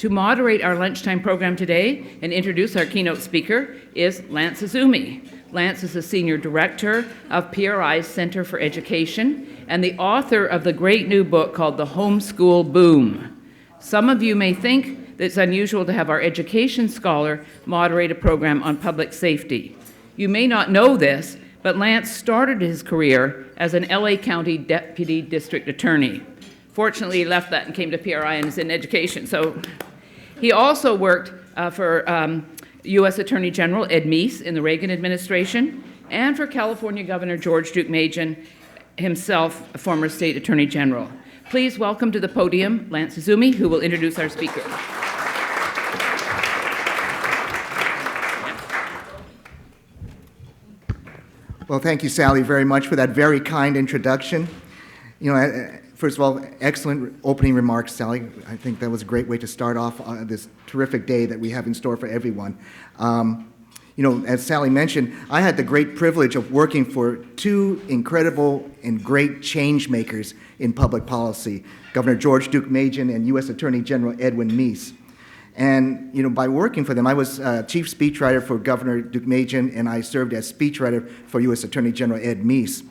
To moderate our lunchtime program today and introduce our keynote speaker is Lance Izumi. Lance is the Senior Director of PRI's Center for Education and the author of the great new book called The Homeschool Boom. Some of you may think that it's unusual to have our education scholar moderate a program on public safety. You may not know this, but Lance started his career as an LA County Deputy District Attorney. Fortunately, he left that and came to PRI and is in education. So he also worked for U.S. Attorney General Ed Meese in the Reagan administration and for California Governor George Duke Machen, himself a former state attorney general. Please welcome to the podium Lance Izumi, who will introduce our speaker. Well, thank you, Sally, very much for that very kind introduction. You know, first of all, excellent opening remarks, Sally. I think that was a great way to start off this terrific day that we have in store for everyone. You know, as Sally mentioned, I had the great privilege of working for two incredible and great change makers in public policy, Governor George Duke Machen and U.S. Attorney General Edwin Meese. And, you know, by working for them, I was chief speechwriter for Governor Duke Machen, and I served as speechwriter for U.S. Attorney General Ed Meese.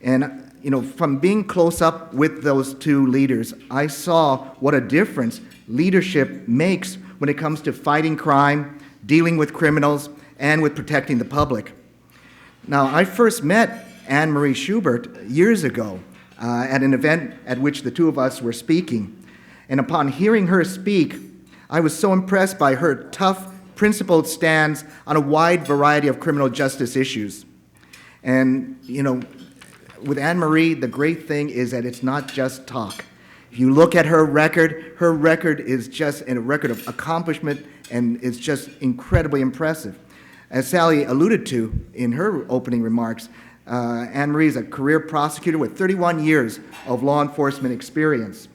And, you know, from being close up with those two leaders, I saw what a difference leadership makes when it comes to fighting crime, dealing with criminals, and with protecting the public. Now, I first met Anne Marie Schubert years ago at an event at which the two of us were speaking. And upon hearing her speak, I was so impressed by her tough, principled stance on a wide variety of criminal justice issues. And, you know, with Anne Marie, the great thing is that it's not just talk. If you look at her record is just a record of accomplishment and it's just incredibly impressive. As Sally alluded to in her opening remarks, Anne Marie is a career prosecutor with 31 years of law enforcement experience.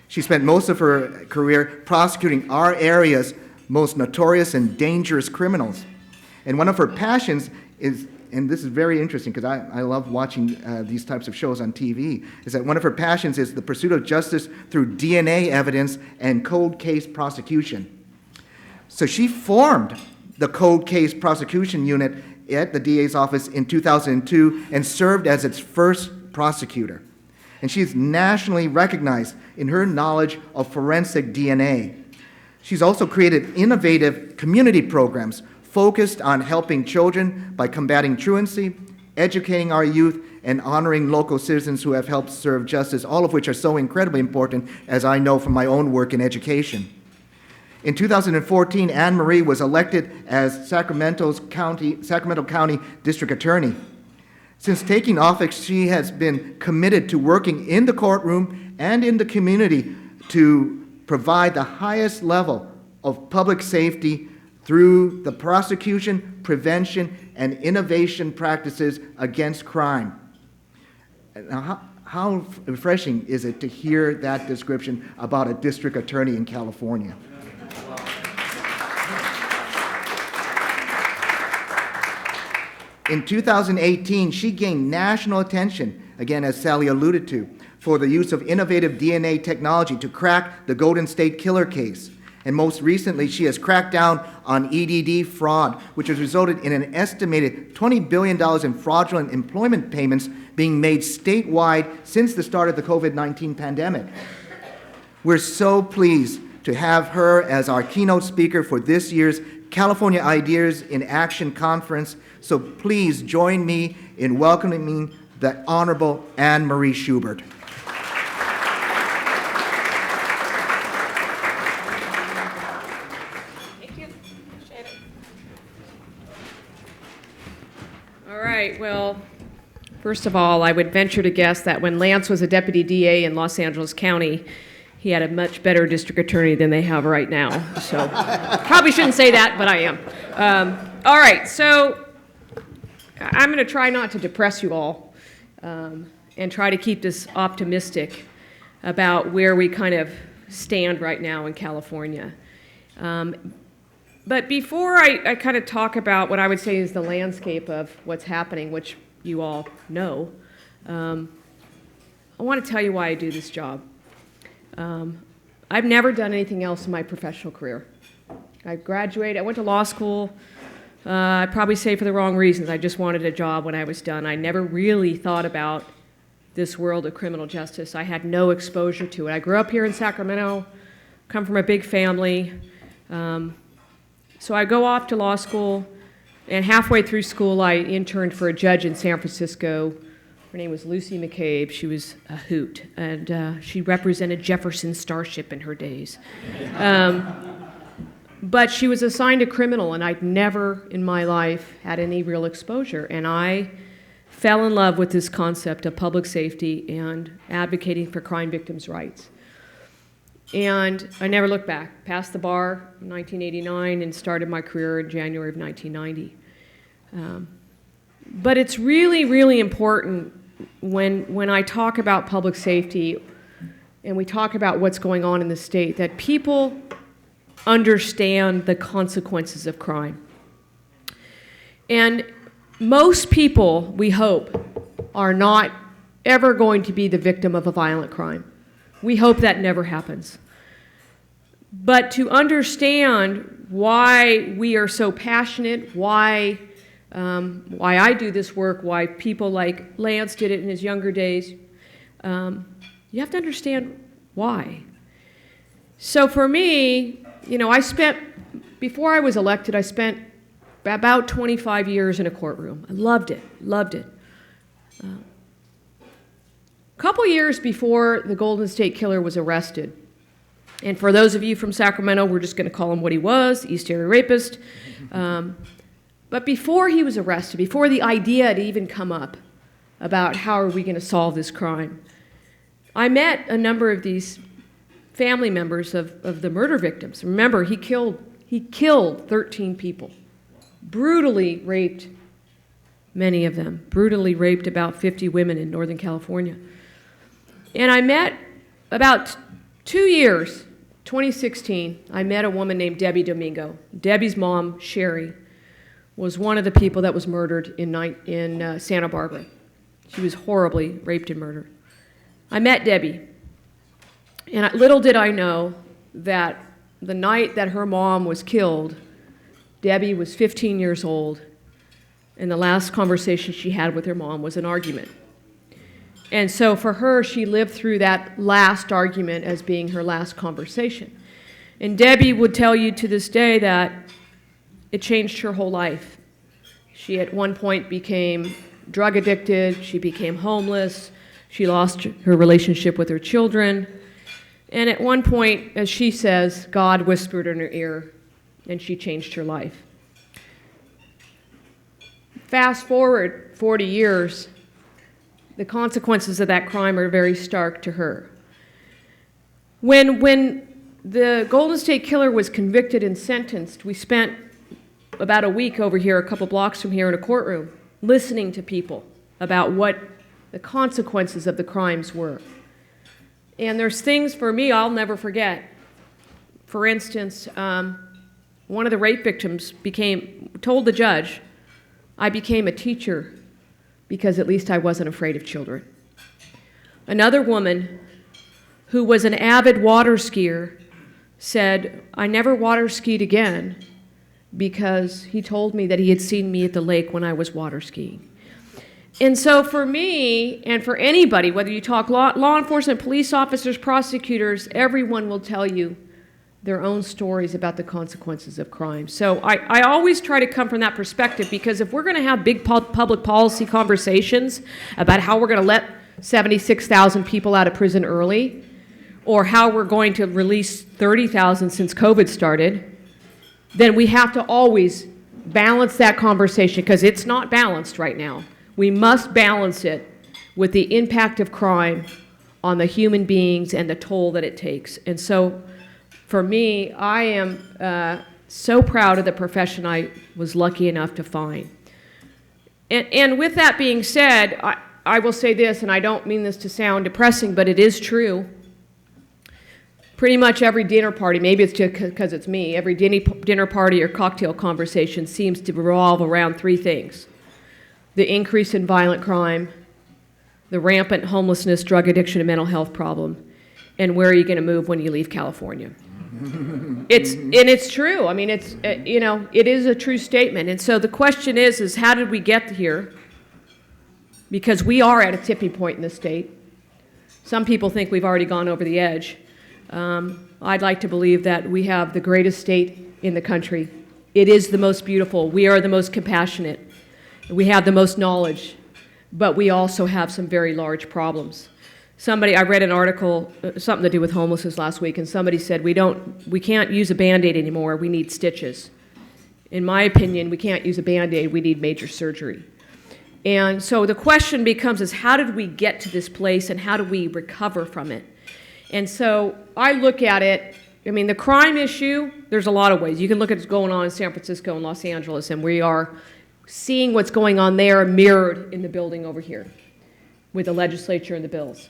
She spent most of her career prosecuting our area's most notorious and dangerous criminals. And one of her passions is, and this is very interesting because I love watching these types of shows on TV, is that one of her passions is the pursuit of justice through DNA evidence and cold case prosecution. So she formed the Cold Case Prosecution Unit at the DA's office in 2002 and served as its first prosecutor. And she's nationally recognized in her knowledge of forensic DNA. She's also created innovative community programs focused on helping children by combating truancy, educating our youth, and honoring local citizens who have helped serve justice, all of which are so incredibly important, as I know from my own work in education. In 2014, Anne Marie was elected as Sacramento County District Attorney. Since taking office, she has been committed to working in the courtroom and in the community to provide the highest level of public safety through the prosecution, prevention, and innovation practices against crime. Now, how refreshing is it to hear that description about a district attorney in California? In 2018, she gained national attention, again, as Sally alluded to, for the use of innovative DNA technology to crack the Golden State Killer case. And most recently, she has cracked down on EDD fraud, which has resulted in an estimated $20 billion in fraudulent employment payments being made statewide since the start of the COVID-19 pandemic. We're so pleased to have her as our keynote speaker for this year's California Ideas in Action Conference. So please join me in welcoming the Honorable Anne Marie Schubert. Thank you. Appreciate it. All right, well, first of all, I would venture to guess that when Lance was a deputy DA in Los Angeles County, he had a much better district attorney than they have right now. So probably shouldn't say that, but I am. All right, so I'm going to try not to depress you all and try to keep this optimistic about where we kind of stand right now in California. But before I kind of talk about what I would say is the landscape of what's happening, which you all know, I want to tell you why I do this job. I've never done anything else in my professional career. I graduated, I went to law school, I'd probably say for the wrong reasons. I just wanted a job when I was done. I never really thought about this world of criminal justice. I had no exposure to it. I grew up here in Sacramento, come from a big family. So I go off to law school, and halfway through school I interned for a judge in San Francisco. Her name was Lucy McCabe. She was a hoot, and she represented Jefferson Starship in her days. But she was assigned a criminal, and I'd never in my life had any real exposure. And I fell in love with this concept of public safety and advocating for crime victims' rights. And I never looked back. Passed the bar in 1989 and started my career in January of 1990. But it's really, really important when I talk about public safety and we talk about what's going on in the state that people understand the consequences of crime. And most people, we hope, are not ever going to be the victim of a violent crime. We hope that never happens. But to understand why we are so passionate, why I do this work, why people like Lance did it in his younger days, you have to understand why. So for me, before I was elected, I spent about 25 years in a courtroom. I loved it. A couple years before the Golden State Killer was arrested, and for those of you from Sacramento, we're just going to call him what he was, East Area rapist. But before he was arrested, before the idea had even come up about how are we going to solve this crime, I met a number of these family members of the murder victims. Remember, he killed 13 people, brutally raped many of them, brutally raped about 50 women in Northern California. And I met about 2 years, 2016, I met a woman named Debbie Domingo. Debbie's mom, Sherry, was one of the people that was murdered in Santa Barbara. She was horribly raped and murdered. I met Debbie. And little did I know that the night that her mom was killed, Debbie was 15 years old, and the last conversation she had with her mom was an argument. And so for her, she lived through that last argument as being her last conversation. And Debbie would tell you to this day that it changed her whole life. She at one point became drug addicted, she became homeless, she lost her relationship with her children. And at one point, as she says, God whispered in her ear, and she changed her life. Fast forward 40 years, the consequences of that crime are very stark to her. When the Golden State Killer was convicted and sentenced, we spent about a week over here, a couple blocks from here in a courtroom, listening to people about what the consequences of the crimes were. And there's things for me I'll never forget. For instance, one of the rape victims told the judge, I became a teacher because at least I wasn't afraid of children. Another woman who was an avid water skier said, I never water skied again because he told me that he had seen me at the lake when I was water skiing. And so for me, and for anybody, whether you talk law enforcement, police officers, prosecutors, everyone will tell you their own stories about the consequences of crime. So I always try to come from that perspective, because if we're going to have big public policy conversations about how we're going to let 76,000 people out of prison early, or how we're going to release 30,000 since COVID started, then we have to always balance that conversation, because it's not balanced right now. We must balance it with the impact of crime on the human beings and the toll that it takes. And so for me, I am so proud of the profession I was lucky enough to find. And with that being said, I will say this, and I don't mean this to sound depressing, but it is true. Pretty much every dinner party, maybe it's just because it's me, every dinner party or cocktail conversation seems to revolve around three things: the increase in violent crime, the rampant homelessness, drug addiction, and mental health problem, And where are you going to move when you leave California? It's true. I mean, it is a true statement. And so the question is how did we get here? Because we are at a tipping point in the state. Some people think we've already gone over the edge. I'd like to believe that we have the greatest state in the country. It is the most beautiful. We are the most compassionate. We have the most knowledge, but we also have some very large problems. I read an article, something to do with homelessness last week, and somebody said, we can't use a Band-Aid anymore, we need stitches. In my opinion, we can't use a Band-Aid, we need major surgery. And so the question becomes how did we get to this place and how do we recover from it? And so I look at it, I mean, the crime issue, there's a lot of ways. You can look at what's going on in San Francisco and Los Angeles, and we are seeing what's going on there mirrored in the building over here with the legislature and the bills.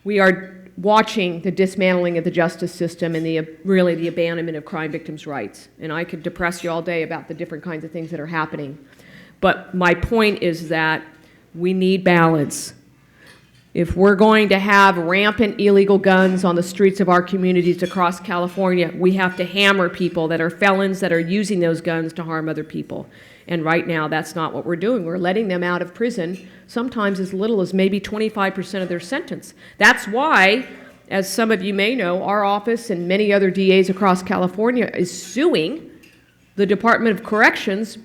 We are watching the dismantling of the justice system and really the abandonment of crime victims' rights. And I could depress you all day about the different kinds of things that are happening. But my point is that we need balance. If we're going to have rampant illegal guns on the streets of our communities across California, we have to hammer people that are felons that are using those guns to harm other people. And right now, that's not what we're doing. We're letting them out of prison, sometimes as little as maybe 25% of their sentence. That's why, as some of you may know, our office and many other DAs across California is suing the Department of Corrections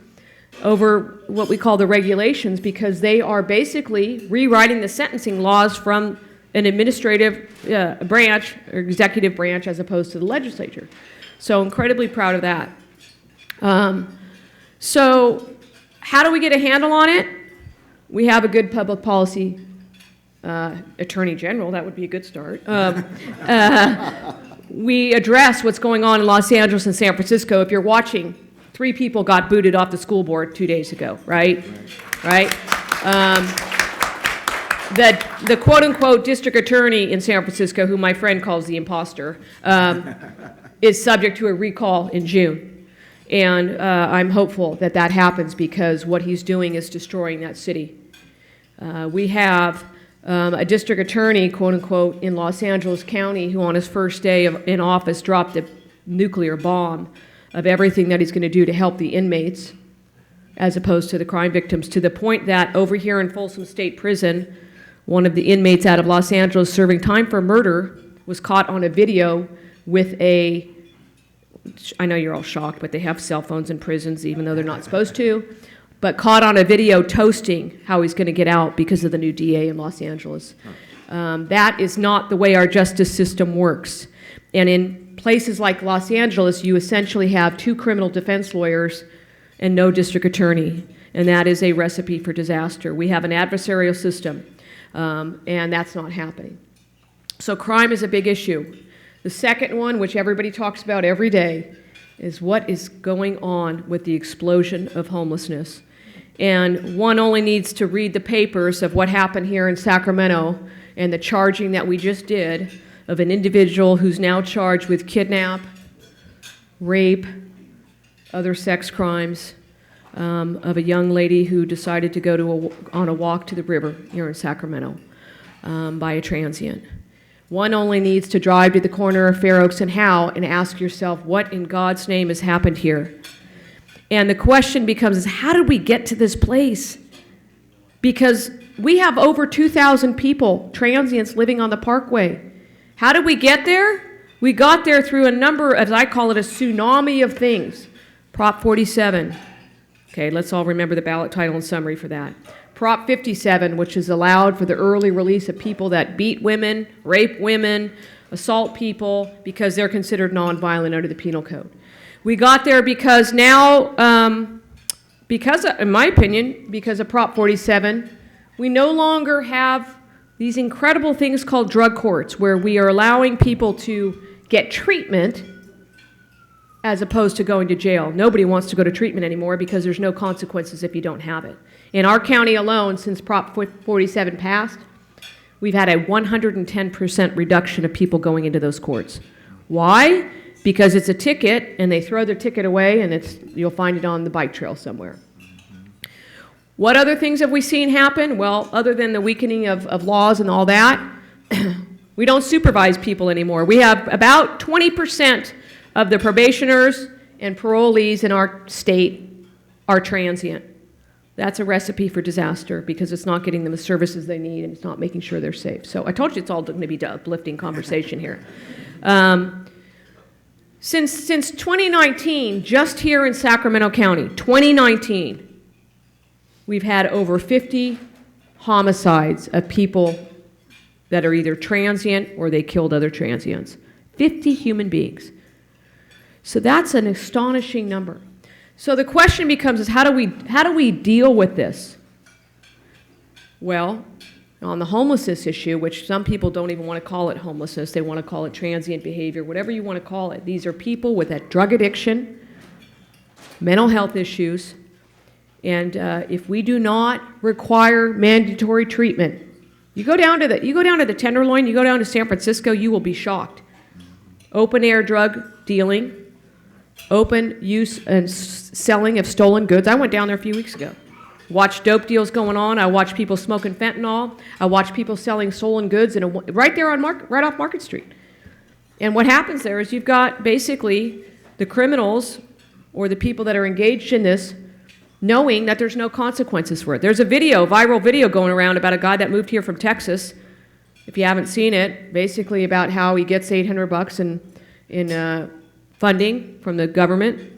over what we call the regulations, because they are basically rewriting the sentencing laws from an administrative branch or executive branch as opposed to the legislature. So incredibly proud of that. So how do we get a handle on it? We have a good public policy attorney general. That would be a good start. We address what's going on in Los Angeles and San Francisco. If you're watching, 3 people got booted off the school board 2 days ago, right? Right? The quote-unquote district attorney in San Francisco, who my friend calls the imposter, is subject to a recall in June. And I'm hopeful that that happens because what he's doing is destroying that city. We have a district attorney, quote-unquote, in Los Angeles County who on his first day in office dropped a nuclear bomb of everything that he's going to do to help the inmates as opposed to the crime victims, to the point that over here in Folsom State Prison, one of the inmates out of Los Angeles serving time for murder was caught on a video with I know you're all shocked, but they have cell phones in prisons even though they're not supposed to, but caught on a video toasting how he's going to get out because of the new DA in Los Angeles. That is not the way our justice system works. And in places like Los Angeles, you essentially have 2 criminal defense lawyers and no district attorney, and that is a recipe for disaster. We have an adversarial system, and that's not happening. So crime is a big issue. The second one, which everybody talks about every day, is what is going on with the explosion of homelessness. And one only needs to read the papers of what happened here in Sacramento and the charging that we just did of an individual who's now charged with kidnap, rape, other sex crimes, of a young lady who decided to go on a walk to the river here in Sacramento by a transient. One only needs to drive to the corner of Fair Oaks and Howe and ask yourself, what in God's name has happened here? And the question becomes, how did we get to this place? Because we have over 2,000 people, transients, living on the Parkway. How did we get there? We got there through a number, as I call it, a tsunami of things. Prop 47. Okay, let's all remember the ballot title and summary for that. Prop 57, which has allowed for the early release of people that beat women, rape women, assault people, because they're considered nonviolent under the penal code. We got there because now, in my opinion, because of Prop 47, we no longer have these incredible things called drug courts, where we are allowing people to get treatment as opposed to going to jail. Nobody wants to go to treatment anymore because there's no consequences if you don't have it. In our county alone, since Prop 47 passed, we've had a 110% reduction of people going into those courts. Why? Because it's a ticket, and they throw their ticket away, and you'll find it on the bike trail somewhere. What other things have we seen happen? Well, other than the weakening of laws and all that, We don't supervise people anymore. We have about 20% of the probationers and parolees in our state are transient. That's a recipe for disaster because it's not getting them the services they need and it's not making sure they're safe. So I told you it's all going to be an uplifting conversation here. Since 2019, just here in Sacramento County, 2019, we've had over 50 homicides of people that are either transient or they killed other transients. 50 human beings. So that's an astonishing number. So the question becomes is how do we deal with this? Well, on the homelessness issue, which some people don't even want to call it homelessness, they want to call it transient behavior, whatever you want to call it. These are people with that drug addiction, mental health issues, and if we do not require mandatory treatment, you go down to the Tenderloin, you go down to San Francisco, you will be shocked. Open air drug dealing, open use and selling of stolen goods. I went down there a few weeks ago. Watched dope deals going on. I watched people smoking fentanyl. I watched people selling stolen goods right there on right off Market Street. And what happens there is you've got basically the criminals or the people that are engaged in this knowing that there's no consequences for it. There's a viral video going around about a guy that moved here from Texas, if you haven't seen it, basically about how he gets $800 in funding from the government,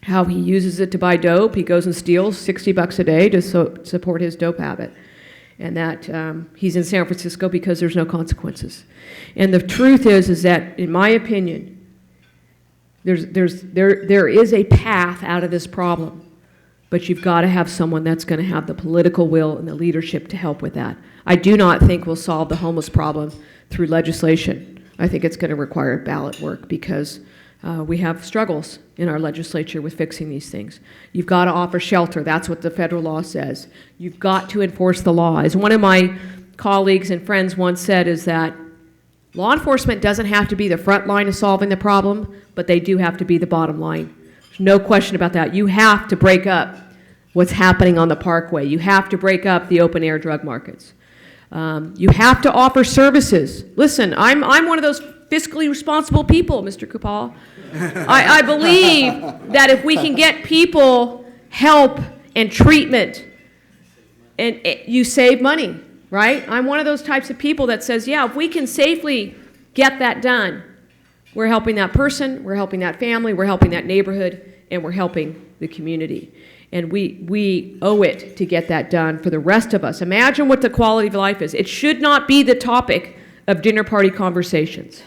how he uses it to buy dope. He goes and steals $60 a day to support his dope habit. And that he's in San Francisco because there's no consequences. And the truth is that, in my opinion, there is a path out of this problem. But you've got to have someone that's going to have the political will and the leadership to help with that. I do not think we'll solve the homeless problem through legislation. I think it's going to require ballot work because we have struggles in our legislature with fixing these things. You've got to offer shelter. That's what the federal law says. You've got to enforce the law. As one of my colleagues and friends once said, is that law enforcement doesn't have to be the front line of solving the problem, but they do have to be the bottom line. No question about that. You have to break up what's happening on the Parkway. You have to break up the open air drug markets. You have to offer services. Listen, I'm one of those fiscally responsible people, Mr. Kupal. I believe that if we can get people help and treatment, and you save money, right? I'm one of those types of people that says, yeah, if we can safely get that done, we're helping that person, we're helping that family, we're helping that neighborhood, and we're helping the community. And we owe it to get that done for the rest of us. Imagine what the quality of life is. It should not be the topic of dinner party conversations.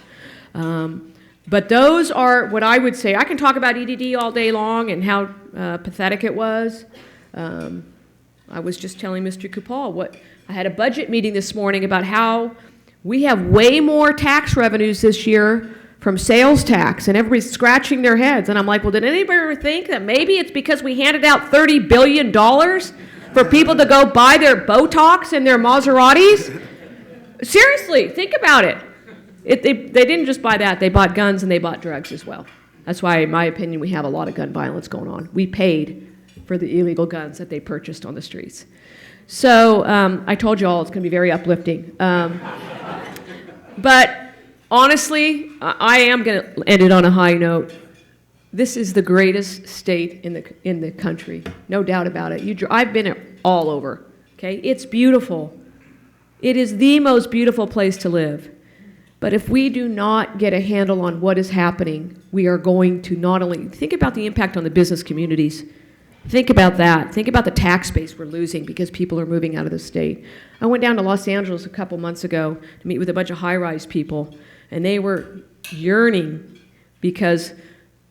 But those are what I would say. I can talk about EDD all day long and how pathetic it was. I was just telling Mr. Kupal I had a budget meeting this morning about how we have way more tax revenues this year from sales tax, and everybody's scratching their heads. And I'm like, well, did anybody ever think that maybe it's because we handed out $30 billion for people to go buy their Botox and their Maseratis? Seriously, think about it. They didn't just buy that. They bought guns and they bought drugs as well. That's why, in my opinion, we have a lot of gun violence going on. We paid for the illegal guns that they purchased on the streets. So I told you all it's going to be very uplifting. But honestly, I am going to end it on a high note. This is the greatest state in the country, no doubt about it. I've been all over. Okay, it's beautiful. It is the most beautiful place to live. But if we do not get a handle on what is happening, we are going to not only think about the impact on the business communities. Think about that. Think about the tax base we're losing because people are moving out of the state. I went down to Los Angeles a couple months ago to meet with a bunch of high-rise people. And they were yearning because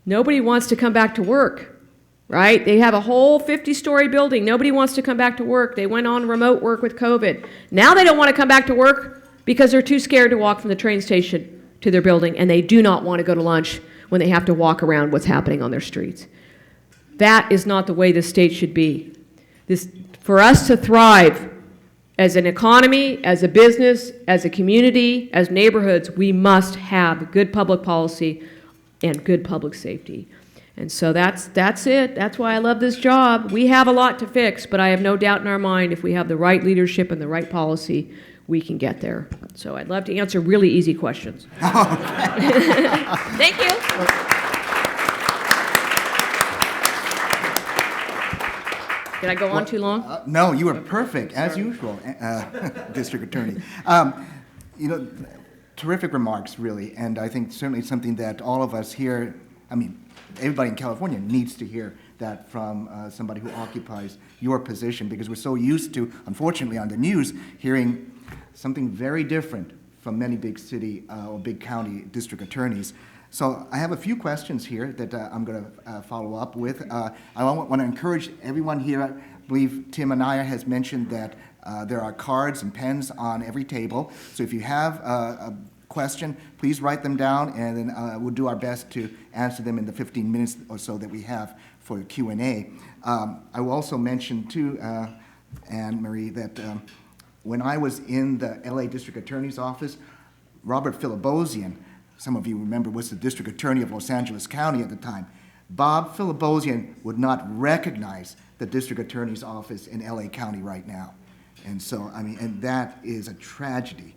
nobody wants to come back to work, right? They have a whole 50-story building. Nobody wants to come back to work. They went on remote work with COVID. Now they don't want to come back to work because they're too scared to walk from the train station to their building, and they do not want to go to lunch when they have to walk around what's happening on their streets. That is not the way the state should be. For us to thrive, as an economy, as a business, as a community, as neighborhoods, we must have good public policy and good public safety. And so that's it. That's why I love this job. We have a lot to fix, but I have no doubt in our mind if we have the right leadership and the right policy, we can get there. So I'd love to answer really easy questions. Thank you. Did I go on too long? No, you were perfect, as usual, District Attorney. Terrific remarks, really, and I think certainly something that all of us here, everybody in California needs to hear that from somebody who occupies your position, because we're so used to, unfortunately, on the news, hearing something very different from many big city or big county district attorneys. So I have a few questions here that I'm going to follow up with. I want to encourage everyone here. I believe Tim Anaya has mentioned that there are cards and pens on every table. So if you have a question, please write them down, and then we'll do our best to answer them in the 15 minutes or so that we have for Q&A. I will also mention too, Anne Marie, that when I was in the LA District Attorney's office, Robert Philibosian, some of you remember, was the District Attorney of Los Angeles County at the time. Bob Philibosian would not recognize the District Attorney's office in LA County right now. And so, and that is a tragedy.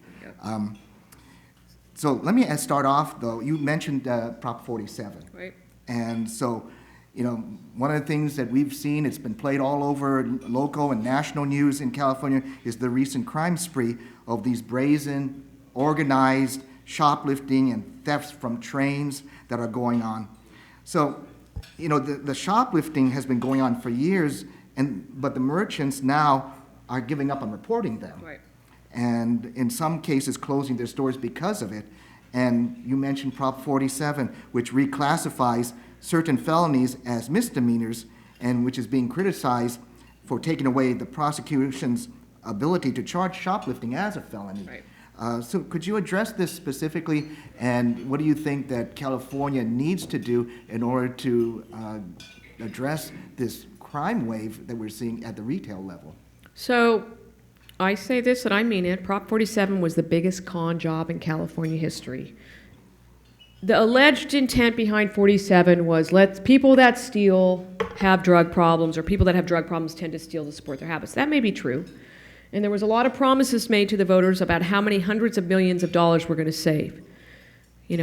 So let me start off, though. You mentioned Prop 47. Right. And so, one of the things that we've seen, it's been played all over local and national news in California, is the recent crime spree of these brazen, organized shoplifting and thefts from trains that are going on. So, the shoplifting has been going on for years, but the merchants now are giving up on reporting them. Right. And in some cases closing their stores because of it. And you mentioned Prop 47, which reclassifies certain felonies as misdemeanors, and which is being criticized for taking away the prosecution's ability to charge shoplifting as a felony. Right. So could you address this specifically, and what do you think that California needs to do in order to address this crime wave that we're seeing at the retail level? So I say this and I mean it. Prop 47 was the biggest con job in California history. The alleged intent behind 47 was let people that steal have drug problems, or people that have drug problems tend to steal to support their habits. That may be true. And there was a lot of promises made to the voters about how many hundreds of millions of dollars we're going to save.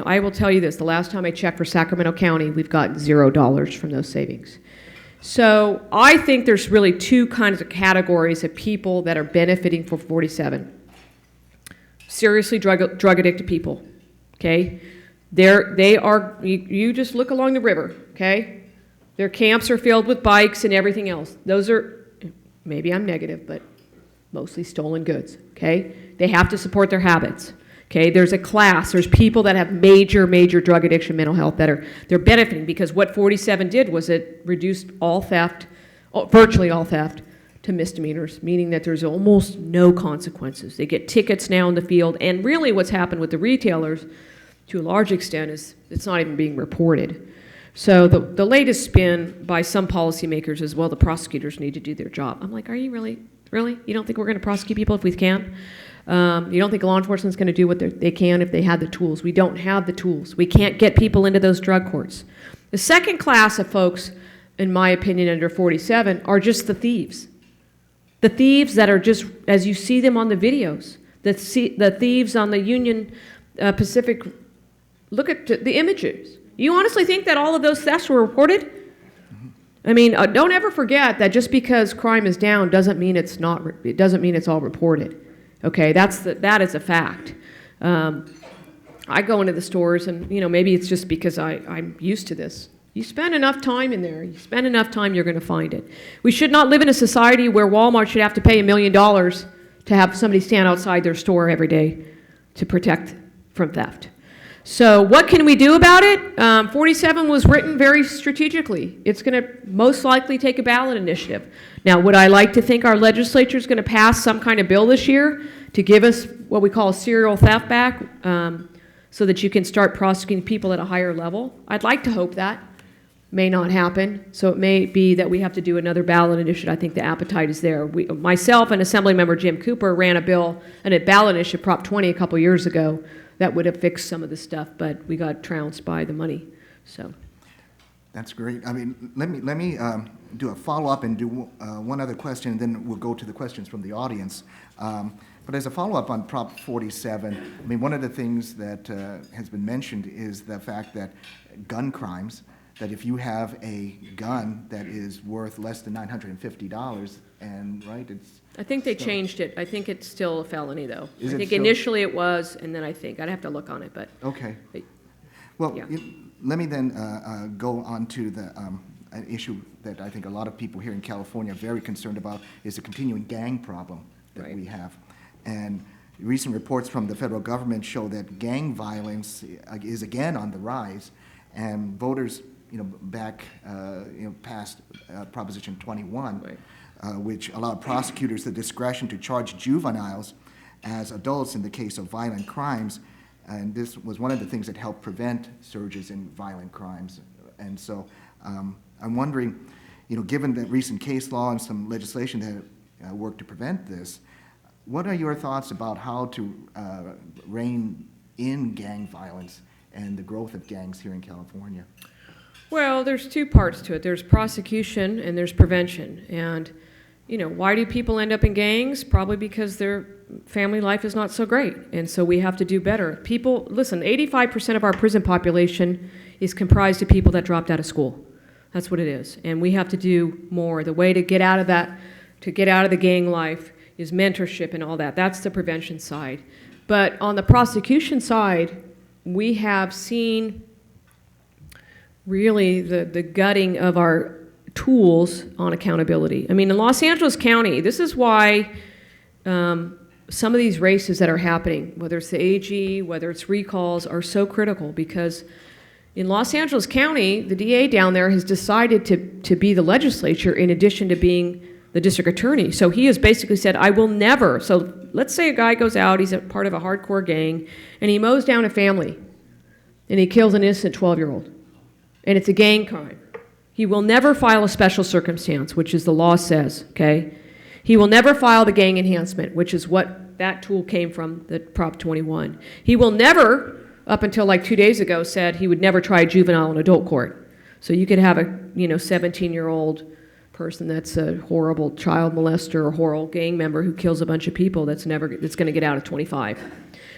I will tell you this, the last time I checked for Sacramento County, we've gotten $0 from those savings. So I think there's really two kinds of categories of people that are benefiting from 47. Seriously drug addicted people, okay? They are, you just look along the river, okay? Their camps are filled with bikes and everything else. Those are, maybe I'm negative, but mostly stolen goods, okay? They have to support their habits, okay? There's a class, there's people that have major drug addiction, mental health they're benefiting, because what 47 did was it reduced all theft, virtually all theft, to misdemeanors, meaning that there's almost no consequences. They get tickets now in the field, and really what's happened with the retailers, to a large extent, is it's not even being reported. So the latest spin by some policymakers is, well, the prosecutors need to do their job. I'm like, are you really? Really? You don't think we're going to prosecute people if we can? You don't think law enforcement's going to do what they can if they had the tools? We don't have the tools. We can't get people into those drug courts. The second class of folks, in my opinion, under 47 are just the thieves. The thieves that are just, as you see them on the videos, the thieves on the Union Pacific. Look at the images. You honestly think that all of those thefts were reported? Don't ever forget that just because crime is down doesn't mean it's not. It doesn't mean it's all reported. Okay, that is a fact. I go into the stores, and maybe it's just because I'm used to this. You spend enough time in there. You spend enough time, you're going to find it. We should not live in a society where Walmart should have to pay $1 million to have somebody stand outside their store every day to protect from theft. So what can we do about it? 47 was written very strategically. It's going to most likely take a ballot initiative. Now, would I like to think our legislature is going to pass some kind of bill this year to give us what we call a serial theft back, so that you can start prosecuting people at a higher level? I'd like to hope that. May not happen. So it may be that we have to do another ballot initiative. I think the appetite is there. Myself and Assemblymember Jim Cooper ran a bill, and a ballot initiative, Prop 20, a couple years ago, that would have fixed some of the stuff, but we got trounced by the money. So that's great. Let me do a follow-up and do one other question, and then we'll go to the questions from the audience. But as a follow-up on Prop 47, I mean, one of the things that has been mentioned is the fact that gun crimes, that if you have a gun that is worth less than $950, and, right, it's... I think they changed it. I think it's still a felony, though. Is I it think still- initially it was, and then I think, I'd have to look on it, but. Okay. but- Well, Yeah. let me then go on to an issue that I think a lot of people here in California are very concerned about, is the continuing gang problem that Right. we have. And recent reports from the federal government show that gang violence is again on the rise, and voters, back, passed Proposition 21, Right. which allowed prosecutors the discretion to charge juveniles as adults in the case of violent crimes. And this was one of the things that helped prevent surges in violent crimes. And so I'm wondering, given the recent case law and some legislation that worked to prevent this, what are your thoughts about how to rein in gang violence and the growth of gangs here in California? Well, there's two parts to it. There's prosecution and there's prevention. And, why do people end up in gangs? Probably because their family life is not so great. And so we have to do better. People, listen, 85% of our prison population is comprised of people that dropped out of school. That's what it is. And we have to do more. The way to get out of that, to get out of the gang life, is mentorship and all that. That's the prevention side. But on the prosecution side, we have seen really the gutting of our tools on accountability. I mean, in Los Angeles County, this is why some of these races that are happening, whether it's the AG, whether it's recalls, are so critical, because in Los Angeles County, the DA down there has decided to be the legislature in addition to being the district attorney. So he has basically said, I will never. So let's say a guy goes out, he's a part of a hardcore gang, and he mows down a family, and he kills an innocent 12-year-old, and it's a gang crime. He will never file a special circumstance, which is the law says, okay? He will never file the gang enhancement, which is what that tool came from, the Prop 21. He will never, up until like 2 days ago, said he would never try a juvenile in adult court. So you could have a 17-year-old person that's a horrible child molester or horrible gang member who kills a bunch of people that's going to get out at 25.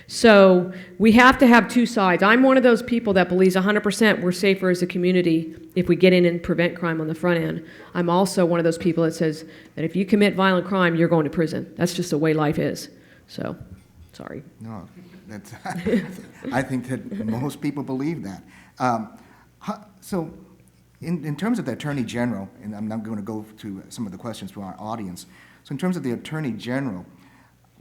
So we have to have two sides. I'm one of those people that believes 100% we're safer as a community if we get in and prevent crime on the front end. I'm also one of those people that says that if you commit violent crime, you're going to prison. That's just the way life is. So, sorry. No, that's, I think that most people believe that. So in terms of the Attorney General, and I'm not going to go to some of the questions from our audience, so in terms of the Attorney General,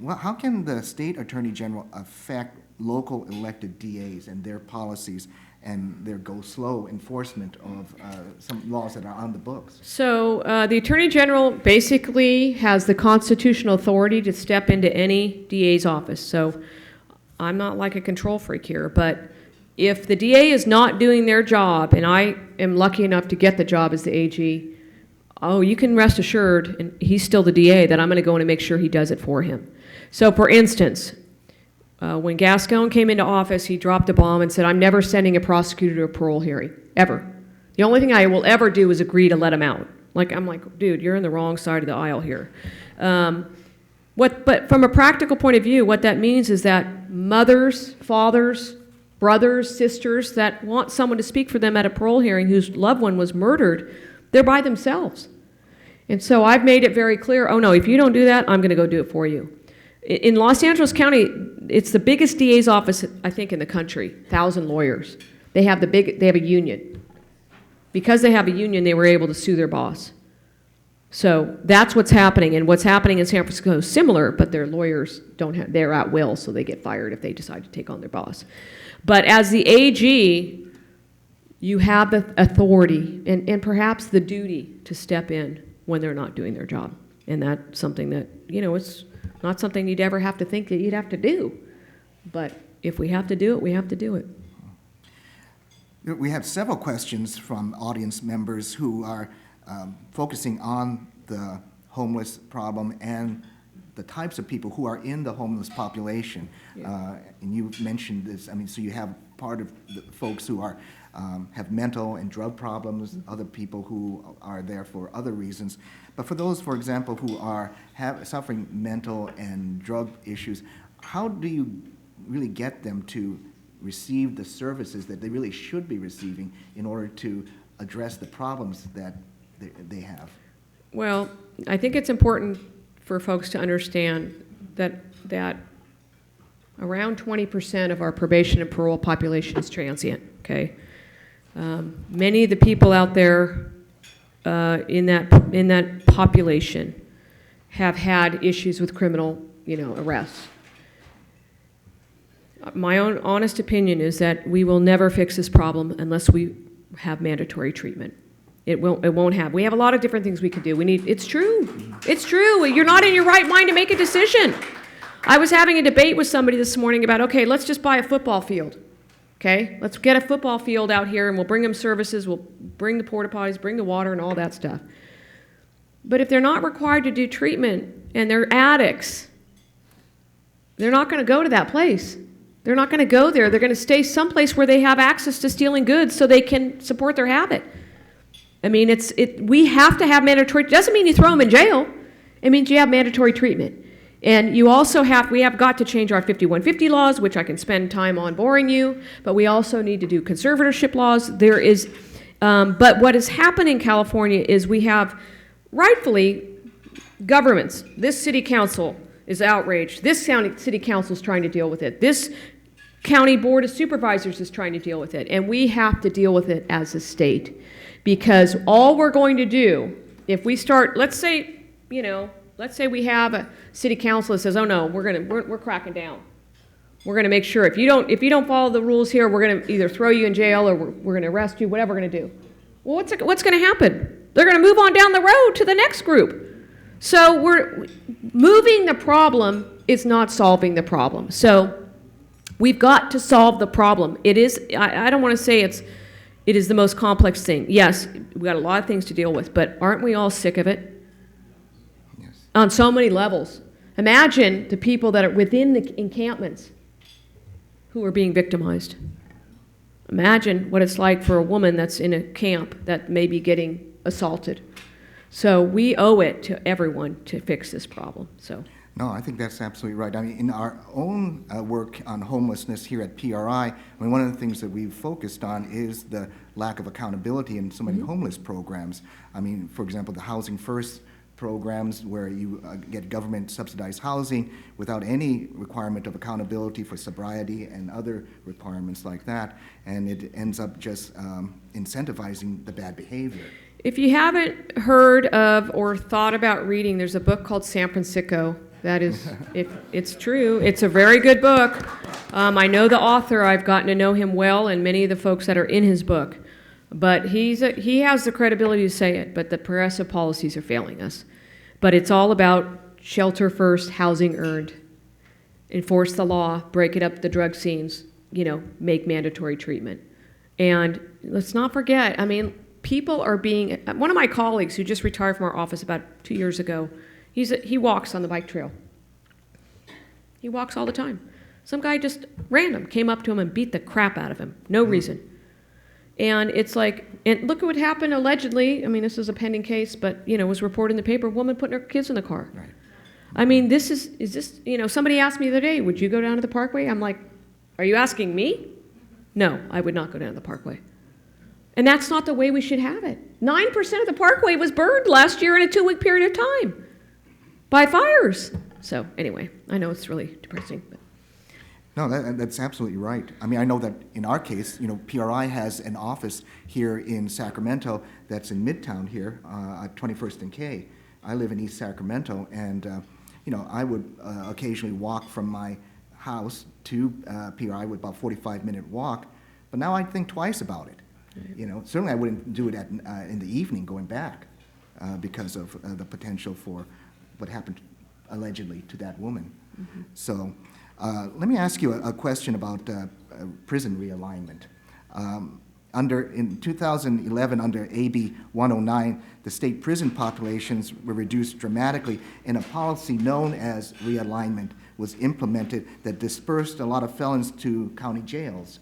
well, how can the state Attorney General affect local elected DAs and their policies and their go-slow enforcement of some laws that are on the books? So the Attorney General basically has the constitutional authority to step into any DA's office. So I'm not like a control freak here, but if the DA is not doing their job, and I am lucky enough to get the job as the AG, you can rest assured, and he's still the DA, that I'm going to go in and make sure he does it for him. So for instance, when Gascon came into office, he dropped a bomb and said, I'm never sending a prosecutor to a parole hearing, ever. The only thing I will ever do is agree to let him out. I'm like, dude, you're on the wrong side of the aisle here. But from a practical point of view, what that means is that mothers, fathers, brothers, sisters that want someone to speak for them at a parole hearing whose loved one was murdered, they're by themselves. And so I've made it very clear, oh no, if you don't do that, I'm going to go do it for you. In Los Angeles County, it's the biggest DA's office, I think, in the country, 1,000 lawyers. They have a union. Because they have a union, they were able to sue their boss. So that's what's happening, and what's happening in San Francisco is similar, but their lawyers they're at will, so they get fired if they decide to take on their boss. But as the AG, you have the authority and perhaps the duty to step in when they're not doing their job. And that's something that, it's not something you'd ever have to think that you'd have to do. But if we have to do it, we have to do it. We have several questions from audience members who are focusing on the homeless problem and the types of people who are in the homeless population. Yeah. And you mentioned this, so you have part of the folks who are have mental and drug problems, other people who are there for other reasons. But for those, for example, who are suffering mental and drug issues, how do you really get them to receive the services that they really should be receiving in order to address the problems that they have? Well, I think it's important for folks to understand that around 20% of our probation and parole population is transient, okay? Many of the people out there in that population have had issues with criminal, arrests. My own honest opinion is that we will never fix this problem unless we have mandatory treatment. It won't have. We have a lot of different things we could do. It's true. It's true. You're not in your right mind to make a decision. I was having a debate with somebody this morning about, okay, let's just buy a football field. Okay, let's get a football field out here and we'll bring them services, we'll bring the porta potties, bring the water and all that stuff. But if they're not required to do treatment and they're addicts, they're not going to go to that place. They're not going to go there. They're going to stay someplace where they have access to stealing goods so they can support their habit. I mean, we have to have mandatory, doesn't mean you throw them in jail. It means you have mandatory treatment. And we have got to change our 5150 laws, which I can spend time on boring you, but we also need to do conservatorship laws. But what has happened in California is we have, rightfully, governments. This city council is outraged. This city council is trying to deal with it. This county board of supervisors is trying to deal with it. And we have to deal with it as a state. Because all we're going to do, if we start, let's say we have a city council that says, "Oh no, we're cracking down. We're going to make sure if you don't follow the rules here, we're going to either throw you in jail or we're going to arrest you, whatever we're going to do." Well, what's going to happen? They're going to move on down the road to the next group. So we're moving the problem is not solving the problem. So we've got to solve the problem. It is. I don't want to say it is the most complex thing. Yes, we've got a lot of things to deal with, but aren't we all sick of it? On so many levels. Imagine the people that are within the encampments who are being victimized. Imagine what it's like for a woman that's in a camp that may be getting assaulted. So we owe it to everyone to fix this problem. So. No, I think that's absolutely right. I mean, in our own work on homelessness here at PRI, one of the things that we've focused on is the lack of accountability in so many homeless programs. I mean, for example, the Housing First programs where you get government subsidized housing without any requirement of accountability for sobriety and other requirements like that, and it ends up just incentivizing the bad behavior. If you haven't heard of or thought about reading, there's a book called San Francisco. That is, if it's true, it's a very good book. I know the author. I've gotten to know him well and many of the folks that are in his book. But he has the credibility to say it, but the progressive policies are failing us. But it's all about shelter first, housing earned. Enforce the law, break it up the drug scenes, make mandatory treatment. And let's not forget, I mean, people are being, one of my colleagues who just retired from our office about 2 years ago, he walks on the bike trail. He walks all the time. Some guy just random came up to him and beat the crap out of him, no reason. And it's like, and look at what happened allegedly. I mean, this is a pending case, but, it was reported in the paper, a woman putting her kids in the car. Right. I mean, this is this, somebody asked me the other day, would you go down to the Parkway? I'm like, are you asking me? No, I would not go down to the Parkway. And that's not the way we should have it. 9% of the Parkway was burned last year in a 2-week period of time by fires. So anyway, I know it's really depressing, but. No, that's absolutely right. I mean, I know that in our case, PRI has an office here in Sacramento that's in Midtown here at 21st and K. I live in East Sacramento, and I would occasionally walk from my house to PRI with about a 45-minute walk, but now I think twice about it. Right. Certainly I wouldn't do it in the evening going back because of the potential for what happened allegedly to that woman. Mm-hmm. So. Let me ask you a question about prison realignment. In 2011, under AB 109, the state prison populations were reduced dramatically, and a policy known as realignment was implemented that dispersed a lot of felons to county jails.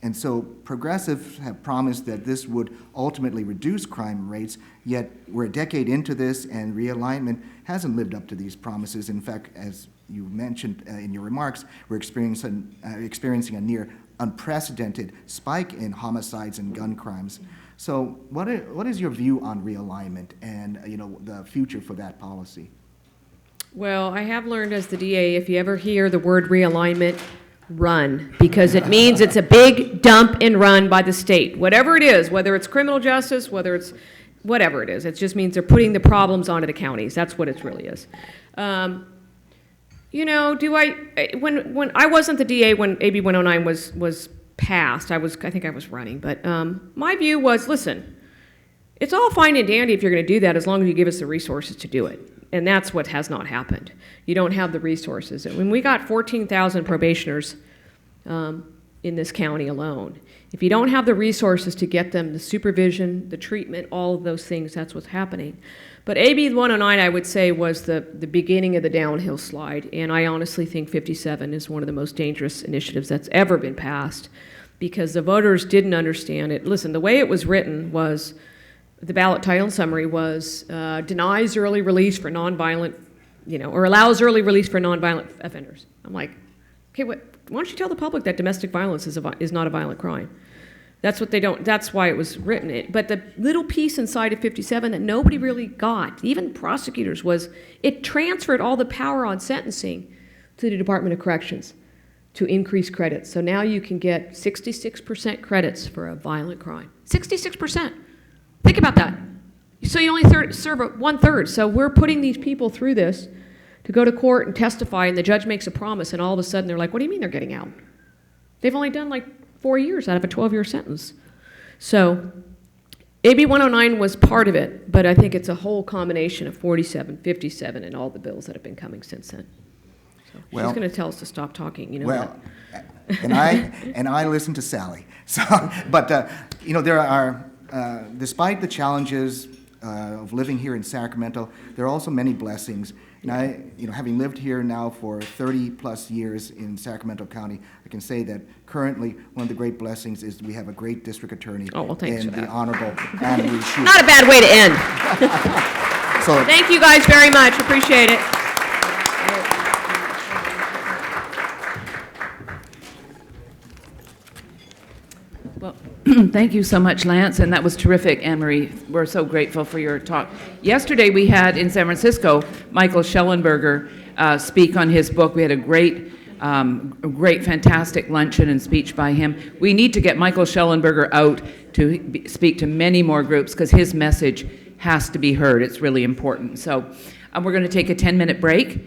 And so progressives have promised that this would ultimately reduce crime rates, yet we're a decade into this, and realignment hasn't lived up to these promises. In fact, as you mentioned in your remarks, we're experiencing a near unprecedented spike in homicides and gun crimes. So what is your view on realignment and the future for that policy? Well, I have learned as the DA, if you ever hear the word realignment, run, because it means it's a big dump and run by the state. Whatever it is, whether it's criminal justice, whether it's whatever it is, it just means they're putting the problems onto the counties. That's what it really is. When I wasn't the DA when AB 109 was passed, I think I was running, but my view was, listen, it's all fine and dandy if you're going to do that as long as you give us the resources to do it. And that's what has not happened. You don't have the resources. And when we got 14,000 probationers in this county alone, if you don't have the resources to get them the supervision, the treatment, all of those things, that's what's happening. But AB 109, I would say, was the beginning of the downhill slide. And I honestly think 57 is one of the most dangerous initiatives that's ever been passed because the voters didn't understand it. Listen, the way it was written was, the ballot title summary was denies early release for nonviolent, or allows early release for nonviolent offenders. I'm like, okay, why don't you tell the public that domestic violence is not a violent crime? That's what they don't. That's why it was written. But the little piece inside of 57 that nobody really got, even prosecutors, was it transferred all the power on sentencing to the Department of Corrections to increase credits. So now you can get 66% credits for a violent crime. 66%. Think about that. So you only serve 1/3. So we're putting these people through this to go to court and testify, and the judge makes a promise, and all of a sudden they're like, what do you mean they're getting out? They've only done like 4 years out of a 12-year sentence. So AB 109 was part of it, but I think it's a whole combination of 47, 57, and all the bills that have been coming since then. So she's going to tell us to stop talking, and I listen to Sally. So, but there are. Despite the challenges of living here in Sacramento, there are also many blessings. And I, having lived here now for 30 plus years in Sacramento County, I can say that currently one of the great blessings is we have a great district attorney in the Honorable Anne-Marie Schubert. Not a bad way to end. So, thank you guys very much. Appreciate it. Well, thank you so much, Lance, and that was terrific, Anne-Marie. We're so grateful for your talk. Yesterday we had in San Francisco Michael Schellenberger speak on his book. We had a great, fantastic luncheon and speech by him. We need to get Michael Schellenberger out to speak to many more groups because his message has to be heard. It's really important. So we're going to take a 10-minute break.